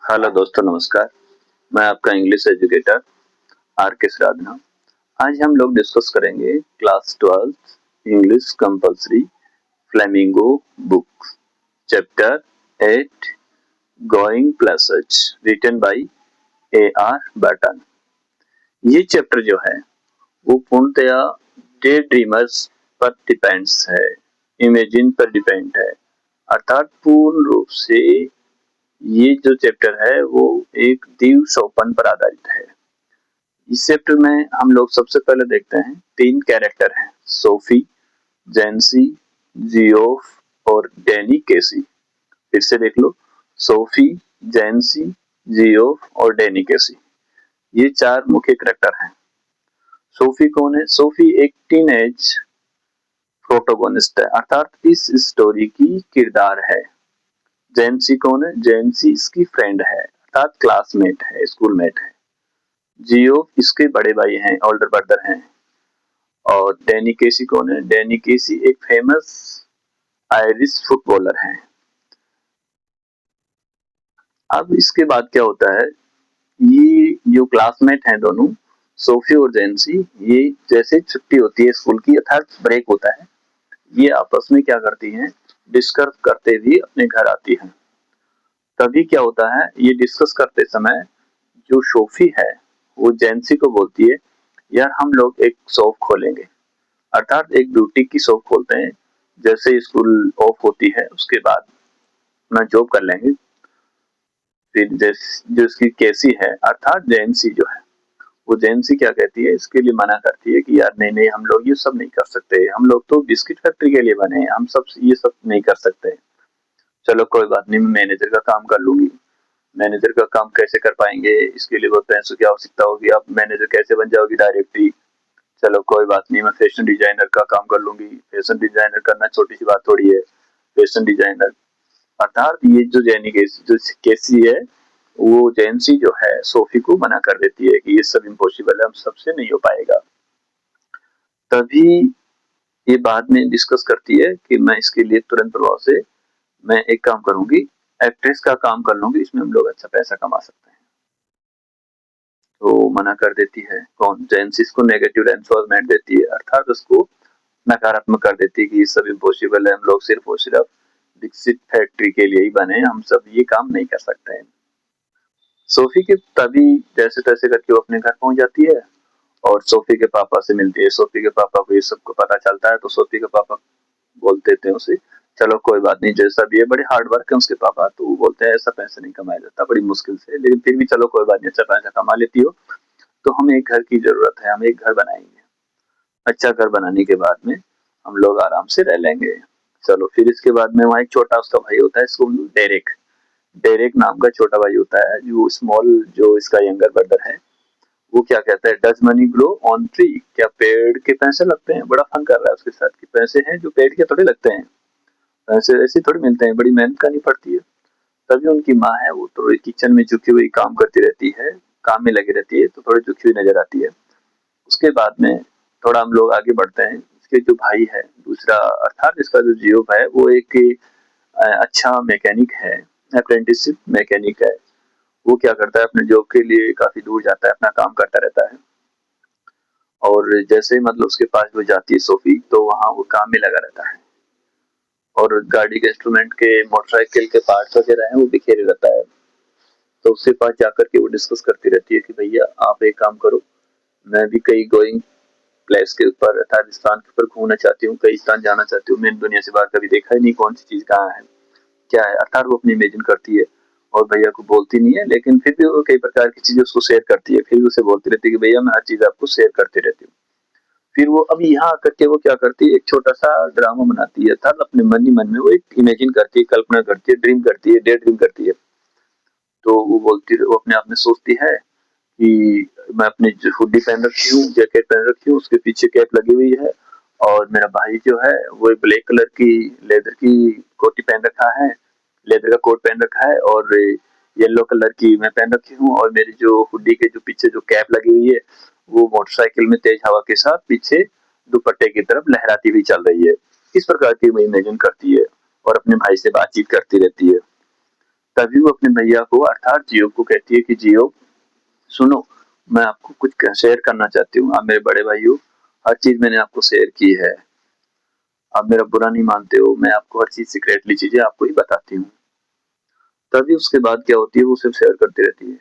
Hello दोस्तों, नमस्कार। मैं आपका इंग्लिश एजुकेटर आर के श्रावना। आज हम लोग डिस्कस करेंगे class 12 English compulsory Flamingo book chapter 8 going places written by A R Barton. ये चैप्टर जो है वो पूर्णतया डे ड्रीमर्स पर डिपेंड्स है, इमेजिन पर डिपेंड है। अर्थात पूर्ण रूप से ये जो चैप्टर है वो एक दीव स्वप्न पर आधारित है। इस चैप्टर में हम लोग सबसे पहले देखते हैं तीन कैरेक्टर हैं, सोफी, जैंसी, जियोफ और डैनी केसी। फिर से देख लो, सोफी, जैंसी, जियोफ और डैनी केसी, ये चार मुख्य कैरेक्टर हैं। सोफी कौन है? सोफी एक टीनेज प्रोटोगोनिस्ट है, अर्थात इस स्टोरी की किरदार है। जैंसी कौन है? जैंसी इसकी फ्रेंड है, अर्थात क्लासमेट है, स्कूलमेट है। जियो इसके बड़े भाई हैं, ओल्डर ब्रदर हैं। और डैनी केसी कौन है? डैनी केसी एक फेमस आयरिश फुटबॉलर हैं। अब इसके बाद क्या होता है, ये जो क्लासमेट हैं दोनों, सोफी और जैंसी, ये जैसे छुट्टी होती है स्कूल की, अर्थात ब्रेक होता है, ये आपस में क्या करती हैं, डिस्कस करते हुए अपने घर आती हैं। तभी क्या होता है, ये डिस्कस करते समय जो सोफी है वो जैंसी को बोलती है, यार हम लोग एक शॉप खोलेंगे, अर्थात एक ब्यूटी की शॉप खोलते हैं। जैसे स्कूल ऑफ होती है उसके बाद अपना जॉब कर लेंगे। फिर जो इसकी केसी है अर्थात जैंसी जो है, वो जैंसी क्या कहती है, इसके लिए मना करती है कि यार नहीं नहीं, हम लोग ये सब नहीं कर सकते, हम लोग तो बिस्किट फैक्ट्री के लिए बने हैं, हम सब ये सब नहीं कर सकते। चलो कोई बात नहीं, मैं मैनेजर का काम कर लूंगी। मैनेजर का काम कैसे कर पाएंगे, इसके लिए बहुत पैसों की आवश्यकता होगी, आप मैनेजर कैसे बन जाओगी डायरेक्टली। चलो कोई बात नहीं, मैं फैशन डिजाइनर का काम कर लूंगी। फैशन डिजाइनर करना छोटी सी बात थोड़ी है, फैशन डिजाइनर। अर्थात ये जो जैनी जो केसी है, वो जैंसी जो है सोफी को मना कर देती है कि ये सब इम्पॉसिबल है, हम सबसे नहीं हो पाएगा। तभी ये बाद में डिस्कस करती है कि मैं इसके लिए तुरंत प्रभाव से मैं एक काम करूंगी, एक्ट्रेस का काम कर लूंगी, इसमें हम लोग अच्छा पैसा कमा सकते हैं। तो मना कर देती है कौन? जैंसी को नेगेटिव रेनफोर्समेंट देती है, अर्थात उसको नकारात्मक कर देती है कि ये सब इम्पॉसिबल है, हम लोग सिर्फ और सिर्फ विकसित फैक्ट्री के लिए ही बने, हम सब ये काम नहीं कर सकते हैं। सोफी के तभी जैसे तैसे करके वो अपने घर पहुंच जाती है और सोफी के पापा से मिलती है। सोफी के पापा को ये सब को पता चलता है, तो सोफी के पापा बोल देते हैं उसे, चलो कोई बात नहीं, जैसा भी है, बड़े हार्ड वर्क है उसके पापा, तो वो बोलते हैं ऐसा पैसा नहीं कमाया जाता, बड़ी मुश्किल से, लेकिन फिर भी चलो कोई बात नहीं, अच्छा पैसा कमा लेती हो तो हमें एक घर की जरूरत है, हम एक घर बनाएंगे। अच्छा घर बनाने के बाद में हम लोग आराम से रह लेंगे। चलो फिर इसके बाद में वहाँ एक छोटा उसका भाई होता है, इसको डेरेक, डेरेक नाम का छोटा भाई होता है, जो स्मॉल, जो इसका यंगर ब्रदर है। वो क्या कहता है, does money grow on tree, क्या पेड़ के पैसे लगते हैं? बड़ा फन कर रहा है उसके साथ कि पैसे हैं जो पेड़ के थोड़े लगते हैं, पैसे ऐसे थोड़ी मिलते हैं, बड़ी मेहनत करनी पड़ती है। तभी उनकी माँ है वो थोड़ी किचन में झुकी हुई काम करती रहती है, काम में लगी रहती है, तो थोड़ी झुकी हुई नजर आती है। उसके बाद में थोड़ा हम लोग आगे बढ़ते हैं, इसके जो भाई है दूसरा, अर्थात इसका जो जियो है, वो एक अच्छा मैकेनिक है, अप्रेंटिसशिप मैकेनिक है। वो क्या करता है, अपने जॉब के लिए काफी दूर जाता है, अपना काम करता रहता है। और जैसे मतलब उसके पास वो जाती है सोफी, तो वहाँ वो काम में लगा रहता है और गाड़ी के इंस्ट्रूमेंट के, मोटरसाइकिल के पार्ट्स वगैरह हैं वो बिखेरे रहता है। तो उसके पास जाकर के वो डिस्कस करती रहती है कि भैया आप एक काम करो, मैं भी कई गोइंग प्लेस के ऊपर अर्थात स्थान के ऊपर घूमना चाहती हूँ, कई स्थान जाना चाहती हूँ, मैंने दुनिया से बाहर कभी देखा ही नहीं, कौन सी चीज कहाँ है क्या है, अर्थात वो अपनी इमेजिन करती है और भैया को बोलती नहीं है, लेकिन फिर भी वो कई प्रकार की चीजें उसको शेयर करती है। फिर भी उसे बोलती रहती है कि भैया मैं हर चीज आपको शेयर करती रहती हूँ। फिर वो अब यहाँ आकर के वो क्या करती है, एक छोटा सा ड्रामा बनाती है, अर्थात अपने मन ही मन में वो एक इमेजिन करती है, कल्पना करती है, ड्रीम करती है, डे ड्रीम करती है। तो वो बोलती, वो अपने आप में सोचती है कि मैं अपनी हुडी पहन रखी हूँ, जैकेट पहन रखी हूँ, उसके पीछे कैप लगी हुई है, और मेरा भाई जो है वो ब्लैक कलर की लेदर की कोटी पहन रखा है, लेदर का कोट पहन रखा है, और येलो कलर की मैं पहन रखी हूँ, और मेरी जो हुडी के जो पीछे जो कैप लगी हुई है, वो मोटरसाइकिल में तेज हवा के साथ पीछे दुपट्टे की तरफ लहराती हुई चल रही है। इस प्रकार की वो इमेजिन करती है और अपने भाई से बातचीत करती रहती है। तभी वो अपने भैया को अर्थात जियो को कहती है कि जियो सुनो, मैं आपको कुछ शेयर करना चाहती हूँ। आप मेरे बड़े भाई हो, हर चीज़ मैंने आपको शेयर की है। आप मेरा बुरा नहीं मानते हो, मैं आपको हर चीज़ सीक्रेटली चीज़ें आपको ही बताती हूँ। तभी उसके बाद क्या होती है, वो सिर्फ शेयर करती रहती है।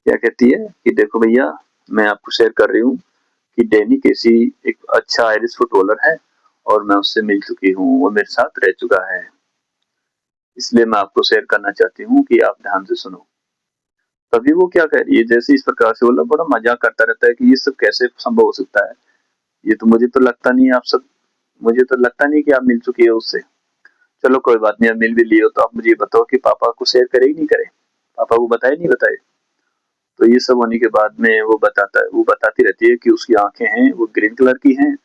क्या कहती है कि देखो भैया, मैं आपको शेयर कर रही हूँ कि डैनी केसी एक अच्छा आयरिश फुटबॉलर है और मैं उससे मिल चुकी हूँ, वो मेरे साथ रह चुका है। इसलिए मैं आपको शेयर करना चाहती हूँ कि आप ध्यान से सुनो। तभी वो क्या कह रही है, जैसे इस प्रकार से बोला, बड़ा मजाक करता रहता है कि ये सब कैसे संभव हो सकता है। ये तो मुझे तो लगता नहीं, आप सब मुझे तो लगता नहीं कि आप मिल चुकी हो उससे। चलो कोई बात नहीं, अब मिल भी लिए हो तो आप मुझे ये बताओ कि पापा को शेयर करे ही नहीं करे, पापा को बताए नहीं बताए। तो ये सब होने के बाद में वो बताती रहती है कि उसकी आंखें हैं वो ग्रीन कलर की हैं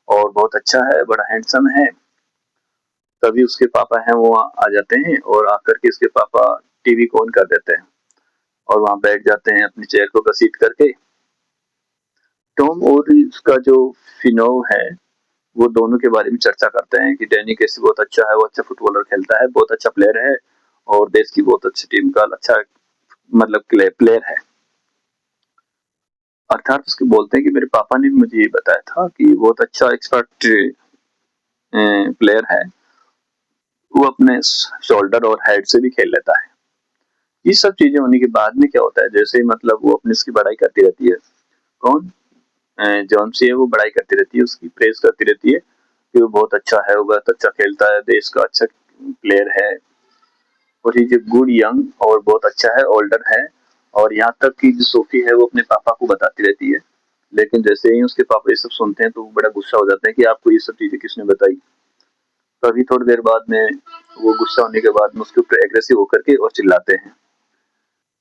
और बहुत अच्छा है, बड़ा हैंडसम है। तभी उसके पापा हैं वो आ जाते हैं और आकर के उसके पापा टीवी को ऑन कर देते हैं और वहां बैठ जाते हैं अपनी चेयर को घसीट करके। टॉम और उसका जो फिनो है, वो दोनों के बारे में चर्चा करते हैं कि डैनी कैसे बहुत अच्छा है, वो अच्छा फुटबॉलर खेलता है, बहुत अच्छा प्लेयर है और देश की बहुत अच्छी टीम का अच्छा मतलब प्लेयर है। अर्थात उसके बोलते हैं कि मेरे पापा ने भी मुझे ये बताया था कि बहुत अच्छा एक्सपर्ट प्लेयर है, वो अपने शोल्डर और हेड से भी खेल लेता है। ये सब चीजें होने के बाद में क्या होता है, जैसे मतलब वो अपनी उसकी बड़ाई करती रहती है। कौन? जॉन सी है, वो बड़ाई करती रहती है, उसकी प्रेस करती रहती है कि वो बहुत अच्छा है, वो बहुत अच्छा खेलता है, देश का अच्छा प्लेयर है और ही गुड यंग और बहुत अच्छा है, ओल्डर है। और यहाँ तक कि जो सोफी है वो अपने पापा को बताती रहती है। लेकिन जैसे ही उसके पापा ये सब सुनते हैं तो वो बड़ा गुस्सा हो जाते हैं कि आपको ये सब चीजें किसने बताई। तो अभी थोड़ी देर बाद में वो गुस्सा होने के बाद में उसके ऊपर एग्रेसिव होकर के और चिल्लाते हैं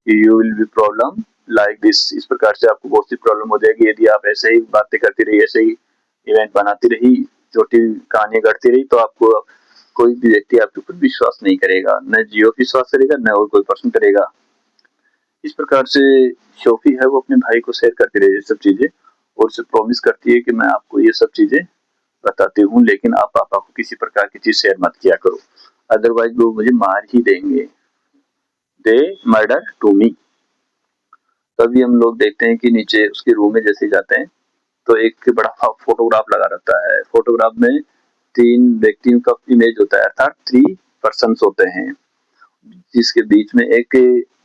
कि you will be problem like this, इस प्रकार से आपको बहुत सी प्रॉब्लम हो जाएगी यदि आप ऐसे ही बातें करती रही, ऐसे ही इवेंट बनाती रही, छोटी कहानियां गढ़ती रही, तो आपको कोई भी व्यक्ति आपके ऊपर विश्वास नहीं करेगा, न जियो विश्वास करेगा न और कोई पर्सन करेगा। इस प्रकार से शोफी है वो अपने भाई को शेयर करती रही ये सब चीजें और उसे प्रॉमिस करती है कि मैं आपको ये सब चीजें बताती हूँ, लेकिन आप पापा को किसी प्रकार की चीज शेयर मत किया करो, अदरवाइज वो मुझे मार ही देंगे। दे मर्डर टू मी। तभी हम लोग देखते हैं कि नीचे उसके रूम में जैसे जाते हैं तो एक बड़ा फोटोग्राफ लगा रहता है। फोटोग्राफ में 3 व्यक्तियों का इमेज होता है, अर्थात 3 पर्सन्स होते हैं, जिसके बीच में एक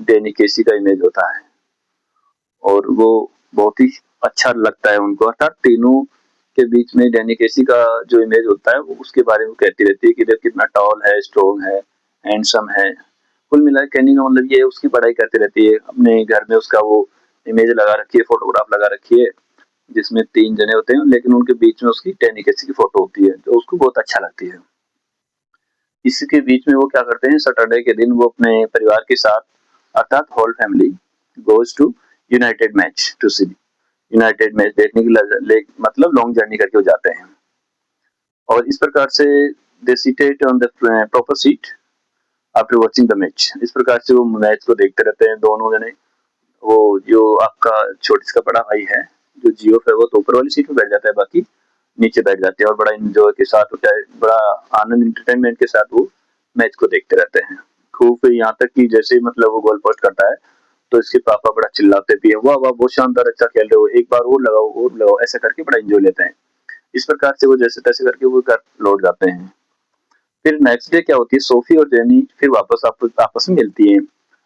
डैनी केसी का इमेज होता है और वो बहुत ही अच्छा लगता है उनको। अर्थात तीनों के बीच में डैनी केसी का जो इमेज होता है वो उसके बारे में कहती रहती है कि देख कितना टॉल है, स्ट्रॉन्ग है, हैंडसम है। कुल मिला के कहने का मतलब ये उसकी बड़ाई करती रहती है। अपने घर में उसका वो इमेज लगा रखी है, फोटोग्राफ लगा रखी है, जिसमें 3 जने होते हैं लेकिन उनके बीच में उसकी डैनी केसी की फोटो होती है जो उसको बहुत अच्छा लगती है। इसके बीच में वो क्या करते हैं, सैटरडे के दिन वो अपने परिवार के साथ अर्थात whole family goes to United match to see United match देखने के लिए, मतलब लॉन्ग जर्नी करके वो जाते हैं और इस प्रकार से they seated on the proper seat after watching the match. इस प्रकार से वो मैच को देखते रहते हैं दोनों जने। वो जो आपका छोटी का बड़ा भाई है जो जियो है वो तो ऊपर वाली सीट में बैठ जाता है, बाकी नीचे बैठ जाते हैं और बड़ा इंजॉय के साथ होता है, बड़ा आनंद एंटरटेनमेंट के साथ वो मैच को देखते रहते हैं खूब। यहाँ तक कि जैसे ही मतलब वो गोल पोस्ट करता है तो इसके पापा बड़ा चिल्लाते भी है, वाह वाह बहुत शानदार, अच्छा खेल रहे हो, एक बार और लगाओ, ऐसा करके बड़ा एंजॉय लेते हैं। इस प्रकार से वो जैसे तैसे करके वो घर लौट जाते हैं। फिर नेक्स्ट डे क्या होती है, सोफी और जेनी फिर वापस आपस में मिलती हैं।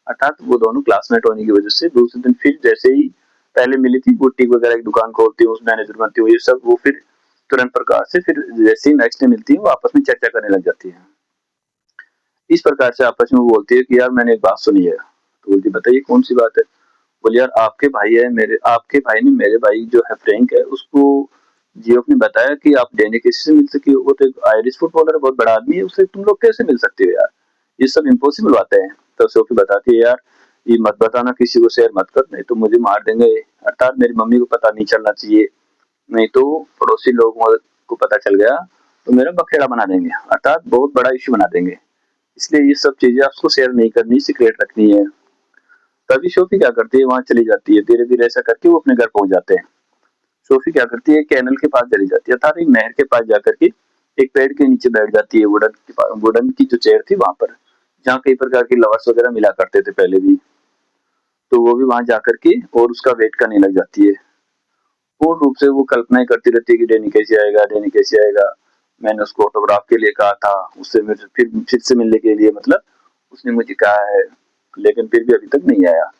अर्थात वो दोनों क्लासमेट होने की वजह से दूसरे दिन फिर जैसे ही पहले मिली थी, बुटीक वगैरह की दुकान खोलती है, उस मैनेजर बनती है, ये सब वो फिर तुरंत प्रकार से फिर जैसे ही नेक्स्ट डे मिलती है वो आपस में चर्चा करने लग जाती है। इस प्रकार से आपस में वो बोलती है कि यार मैंने एक बात सुनी है। तो बोलती बताइए कौन सी बात है। बोले यार आपके भाई ने मेरे भाई जो है फ्रैंक है उसको जियो ने बताया कि आप डैनी केसी से मिल सके हो, वो तो एक आयरिश फुटबॉलर है, बहुत बड़ा आदमी है, उससे तुम लोग कैसे मिल सकते हो यार, ये सब इम्पॉसिबल बातें हैं। तो सोफी बताती है यार ये मत बताना किसी को, शेयर मत कर, नहीं तो मुझे मार देंगे, अर्थात मेरी मम्मी को पता नहीं चलना चाहिए, नहीं तो पड़ोसी लोगों को पता चल गया तो मेरा बखेड़ा बना देंगे, अर्थात बहुत बड़ा इश्यू बना देंगे, इसलिए ये सब चीजें आपको शेयर नहीं करनी, सीक्रेट रखनी है। तभी सोफी क्या करती है, वहां चली जाती है, धीरे धीरे ऐसा करके वो अपने घर पहुंच जाते हैं। सोफी क्या करती है, कैनल के पास चली जाती है, अर्थात एक नहर के पास जाकर के एक पेड़ के नीचे बैठ जाती है, वुडन की जो चेयर थी वहां पर, जहाँ कई प्रकार के लवर्स वगैरह मिला करते थे पहले भी, तो वो भी वहां जाकर के और उसका वेट करने लग जाती है। पूर्ण रूप से वो कल्पनाएं करती रहती है कि डैनी कैसे आएगा, डैनी कैसे आएगा। मैंने उसको ऑटोग्राफ के लिए कहा था, उससे मुझे फिर से मिलने के लिए, मतलब उसने मुझे कहा है, लेकिन फिर भी अभी तक नहीं आया।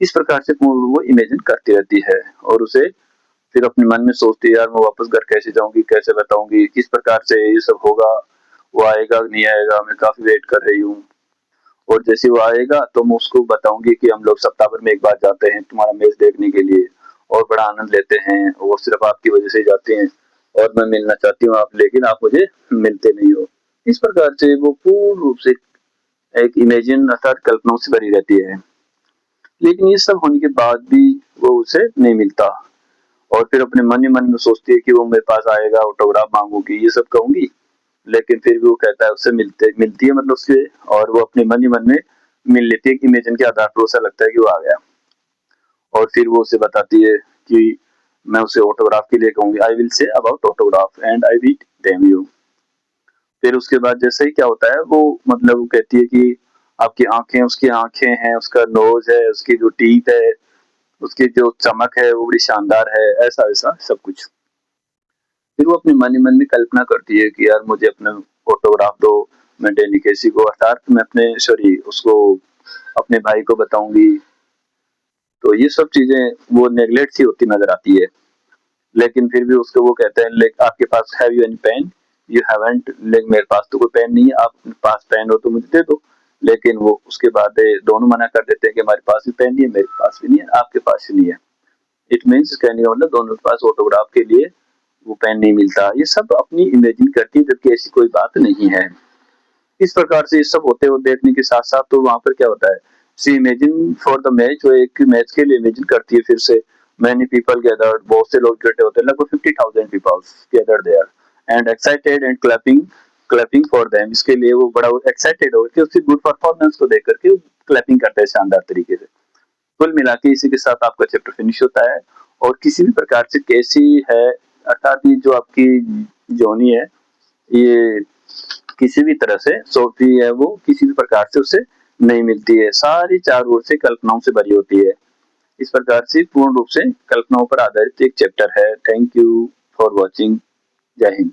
इस प्रकार से पूर्ण वो इमेजिन करती रहती है और उसे फिर अपने मन में सोचती है, यार मैं वापस घर कैसे जाऊंगी, कैसे बताऊंगी, किस प्रकार से ये सब होगा, वो आएगा नहीं आएगा, मैं काफी वेट कर रही हूँ। और जैसे वो आएगा तो मैं उसको बताऊंगी कि हम लोग सप्ताह भर में एक बार जाते हैं तुम्हारा मैच देखने के लिए और बड़ा आनंद लेते हैं, वो सिर्फ आपकी वजह से जाते हैं और मैं मिलना चाहती हूँ आप, लेकिन आप मुझे मिलते नहीं हो। इस प्रकार से वो पूर्ण रूप से एक इमेजिन अर्थात कल्पनाओं से भरी रहती है। लेकिन ये सब होने के बाद भी वो उसे नहीं मिलता और फिर अपने मन ही मन में सोचती है कि वो मेरे पास आएगा, ऑटोग्राफ मांगूंगी, ये सब कहूंगी, लेकिन फिर भी वो कहता है, उससे मिलती है मतलब उससे, और वो अपने मन ही मन में मिल लेती है, इमेजिन के आधार पर उसे लगता है कि वो आ गया। और फिर वो उसे बताती है कि मैं उसे ऑटोग्राफ के लिए कहूंगी, I will say about autograph and I will damn you. फिर उसके बाद जैसे ही क्या होता है, वो मतलब वो कहती है कि आपकी आंखें, उसकी आंखें हैं, उसका नोज है, उसकी जो टीथ है, उसकी जो चमक है वो बड़ी शानदार है, ऐसा वैसा सब कुछ। फिर वो अपने मन ही मन में कल्पना करती है कि यार मुझे अपना फोटोग्राफ दो, मैं डेली केसी को, अर्थात मैं अपने सॉरी उसको अपने भाई को बताऊंगी। तो ये सब चीजें वो नेगलेक्ट सी होती नजर आती है। लेकिन फिर भी उसको वो कहते हैं, लाइक आपके पास have you any pen, you haven't, like मेरे पास तो कोई पेन नहीं है, आप पास पेन हो तो मुझे दे दो। लेकिन वो उसके बाद दोनों मना कर देते हैं कि हमारे पास भी पेन नहीं है, मेरे पास भी नहीं है, आपके पास भी नहीं है। इट मीन्स कहने का मतलब दोनों के पास ऑटोग्राफ के लिए वो पेन नहीं मिलता। ये सब अपनी इमेजिन करती है, जबकि ऐसी कोई बात नहीं है। इस प्रकार से ये सब होते हुए देखने के साथ साथ तो वहां पर क्या होता है, सी इमेजिन फॉर द मैच, वो एक मैच के लिए इमेजिन करती है फिर से। मैनी पीपल गैदर्ड, बहुत से लोग इकट्ठे होते हैं, लगभग 50,000 people gathered there and excited and clapping clapping for them. इसके लिए वो बड़ा एक्साइटेड होकर उसकी गुड परफॉर्मेंस को देख करके क्लैपिंग करते हैं शानदार तरीके से। कुल मिला के इसी के साथ आपका चैप्टर फिनिश होता है। और किसी भी प्रकार से कैसी है, अर्थात ये जो आपकी जोनी है, ये किसी भी तरह से सोफी है वो किसी भी प्रकार से उसे नहीं मिलती है, सारी चार ओर से कल्पनाओं से भरी होती है। इस प्रकार से पूर्ण रूप से कल्पनाओं पर आधारित एक चैप्टर है। Thank you for watching. जय हिंद।